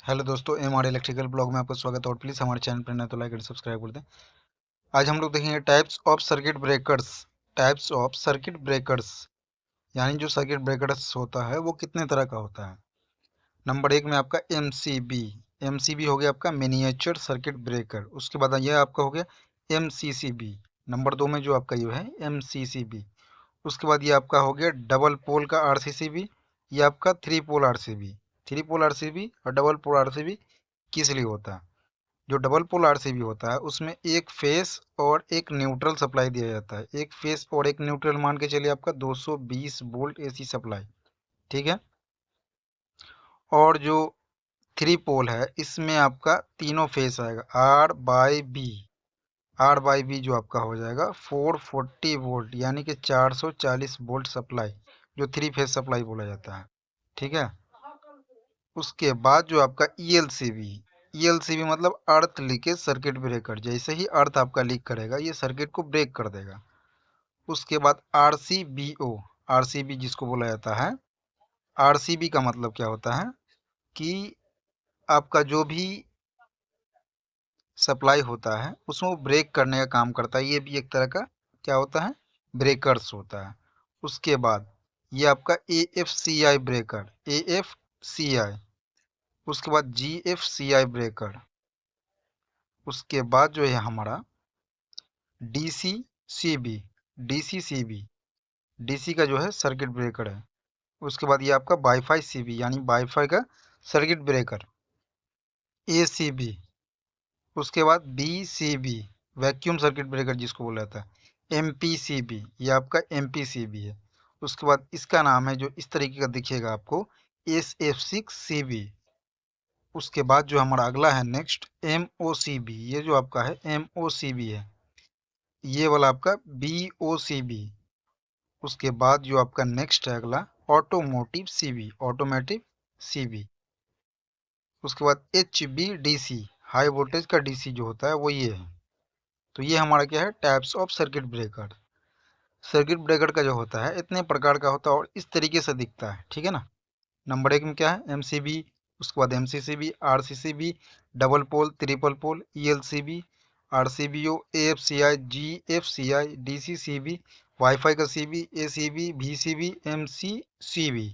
Hello दोस्तों, MR electrical blog में आपका स्वागत है। और प्लीज़ हमारे चैनल पर नए तो लाइक एंड सब्सक्राइब कर दें। आज हम लोग देखेंगे types of circuit breakers. Types of circuit breakers यानी जो सर्किट ब्रेकर्स होता है वो कितने तरह का होता है। नंबर एक में आपका एमसीबी। एमसीबी हो गया आपका मिनिएचर सर्किट ब्रेकर। उसके बाद यह आपका हो गया एमसीसीबी। नंबर दो में जो आपका ये है एमसीसीबी। उसके बाद ये आपका हो गया डबल पोल का आरसीसीबी। ये आपका थ्री पोल आरसीबी। थ्री पोल आरसीबी और डबल पोल आरसीबी किस लिए होता है। जो डबल पोल आरसीबी होता है उसमें एक फेस और एक न्यूट्रल सप्लाई दिया जाता है। एक फेस और एक न्यूट्रल मान के चलिए आपका 220 वोल्ट एसी सप्लाई। ठीक है। और जो थ्री पोल है इसमें आपका तीनों फेस आएगा R Y B. R Y B जो आपका हो जाएगा 440 वोल्ट यानी कि 440 वोल्ट सप्लाई, जो थ्री फेस सप्लाई बोला जाता है। ठीक है। उसके बाद जो आपका ईएलसीबी। ईएलसीबी मतलब अर्थ लीकेज सर्किट ब्रेकर। जैसे ही अर्थ आपका लीक करेगा ये सर्किट को ब्रेक कर देगा। उसके बाद आरसीबीओ। आरसीबी जिसको बोला जाता है, आरसीबी का मतलब क्या होता है कि आपका जो भी सप्लाई होता है उसमें वो ब्रेक करने का काम करता है। ये भी एक तरह का क्या होता है, ब्रेकर्स होता है। उसके बाद ये आपका A F C I breaker, A F C I. उसके बाद जी एफ सी आई ब्रेकर। उसके बाद जो है हमारा DC C B. DC C B, DC का जो है सर्किट ब्रेकर है। उसके बाद ये आपका वाईफाई सी बी यानी वाईफाई का circuit breaker, A C B. उसके बाद B C B vacuum circuit breaker जिसको बोला जाता है, एम पी सी बी ये आपका एम पी सी बी है। उसके बाद इसका नाम है जो इस तरीके का दिखेगा आपको, S F six C B. उसके बाद जो हमारा अगला है next M O C B. ये जो आपका है एम ओ सी बी है। ये वाला आपका बी ओ सी बी। उसके बाद जो आपका नेक्स्ट है अगला ऑटोमोटिव सीबी, ऑटोमेटिव सीबी। उसके बाद H B D C, high voltage का डीसी जो होता है वो ये है। तो ये हमारा क्या है, types of circuit breaker. Circuit breaker का जो होता है इतने प्रकार का होता है और इस तरीके से दिखता है। ठीक है ना। नंबर एक में क्या है एमसीबी। उसके बाद MCCB, RCCB, double pole, triple pole, ELCB, RCBO, AFCI, GFCI, DCCB, wifi का CB, ACB, VCB, MCCB,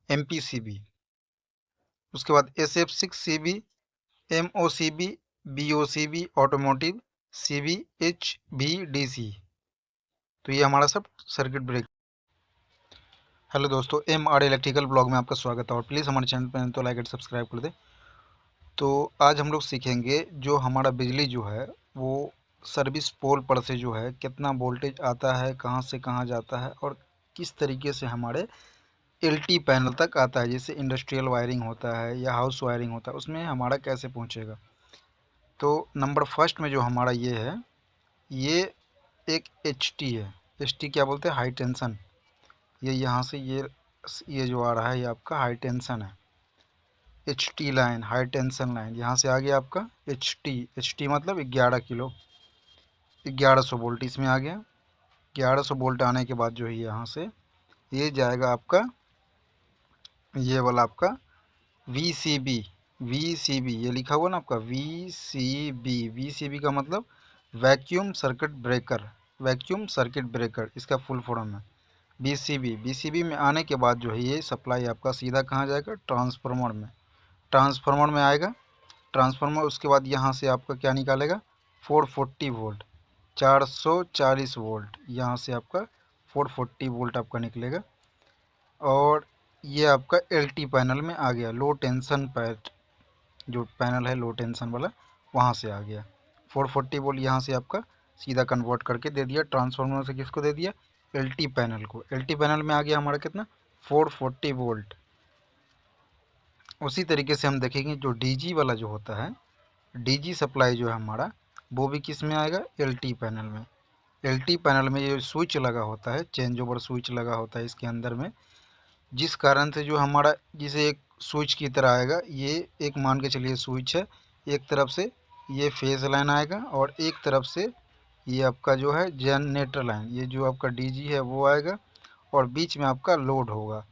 MPCB. उसके बाद एसएफ6 CB, MOCB, BOCB, automotive CB, HVDC. तो ये हमारा सब सर्किट ब्रेक। हेलो दोस्तों, एम आर इलेक्ट्रिकल ब्लॉग में आपका स्वागत है। और प्लीज़ हमारे चैनल पर तो लाइक एंड सब्सक्राइब कर दें। तो आज हम लोग सीखेंगे जो हमारा बिजली जो है वो सर्विस पोल पर से जो है कितना वोल्टेज आता है, कहाँ से कहाँ जाता है और किस तरीके से हमारे एलटी पैनल तक आता है। जैसे इंडस्ट्रियल वायरिंग होता है या हाउस वायरिंग होता है उसमें हमारा कैसे पहुँचेगा। तो नंबर फर्स्ट में जो हमारा ये है, ये एक एच टी है। एच टी क्या बोलते हैं, हाई टेंशन। ये यहाँ से ये जो आ रहा है ये आपका हाई टेंशन है। H T line, high tension line, यहाँ से आ गया आपका एच टी। एच टी मतलब 11 किलो, 1100 वोल्ट इसमें आ गया। 1100 वोल्ट आने के बाद जो है यहाँ से ये जाएगा आपका, ये वाला आपका V C B. V C B ये लिखा हुआ ना आपका V C B. V C B का मतलब vacuum circuit breaker. Vacuum circuit breaker इसका फुल फॉर्म है B C B. B C B में आने के बाद जो है ये सप्लाई आपका सीधा कहाँ जाएगा, ट्रांसफार्मर में। ट्रांसफार्मर में आएगा। ट्रांसफार्मर उसके बाद यहाँ से आपका क्या निकालेगा, 440 वोल्ट, 440 वोल्ट। यहाँ से आपका 440 वोल्ट आपका निकलेगा। और ये आपका एलटी पैनल में आ गया, लो टेंशन पैड जो पैनल है लो टेंशन वाला, वहाँ से आ गया 440 वोल्ट। यहाँ से आपका सीधा कन्वर्ट करके दे दिया ट्रांसफार्मर से, किसको दे दिया, एलटी पैनल को। एलटी पैनल में आ गया हमारा कितना, 440 वोल्ट। उसी तरीके से हम देखेंगे जो डीजी वाला जो होता है, डीजी सप्लाई जो है हमारा, वो भी किस में आएगा, एलटी पैनल में। एलटी पैनल में ये स्विच लगा होता है, चेंज ओवर स्विच लगा होता है इसके अंदर में, जिस कारण से जो हमारा जिसे एक स्विच की तरह आएगा। ये एक मान के चलिए स्विच है, एक तरफ से ये फेज लाइन आएगा और एक तरफ से ये आपका जो है जनरेटर लाइन, ये जो आपका डीजी है वो आएगा और बीच में आपका लोड होगा।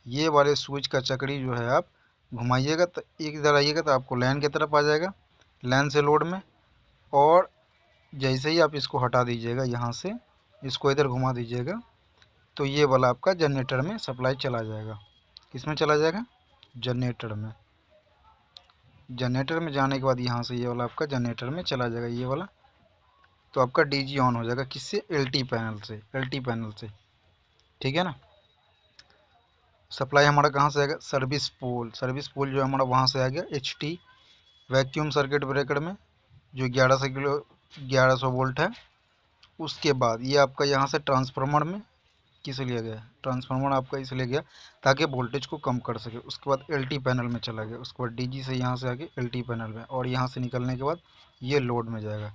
ये वाले स्विच का चक्री जो है आप घुमाइएगा तो एक इधर आइएगा तो आपको लाइन की तरफ आ जाएगा, लाइन से लोड में। और जैसे ही आप इसको हटा दीजिएगा यहाँ से, इसको इधर घुमा दीजिएगा, तो ये वाला आपका जनरेटर में सप्लाई चला जाएगा। किस में चला जाएगा? जनरेटर में। जनरेटर में जाने के बाद यहाँ से ये वाला आपका जनरेटर में चला जाएगा, ये वाला। तो आपका डीजी ऑन हो जाएगा। किससे? एलटी पैनल से, एलटी पैनल से। ठीक है ना। सप्लाई हमारा कहाँ से आएगा? सर्विस पोल। सर्विस पोल जो हमारा वहाँ से आ गया एचटी वैक्यूम सर्किट ब्रेकर में, जो 1100 वोल्ट है। उसके बाद ये आपका यहाँ से ट्रांसफार्मर में किस लिए गया? ट्रांसफार्मर आपका इसलिए गया ताकि वोल्टेज को कम कर सके। उसके बाद एलटी पैनल में चला गया। उसके बाद डीजी से यहाँ से आके एलटी पैनल में, और यहाँ से निकलने के बाद ये लोड में जाएगा।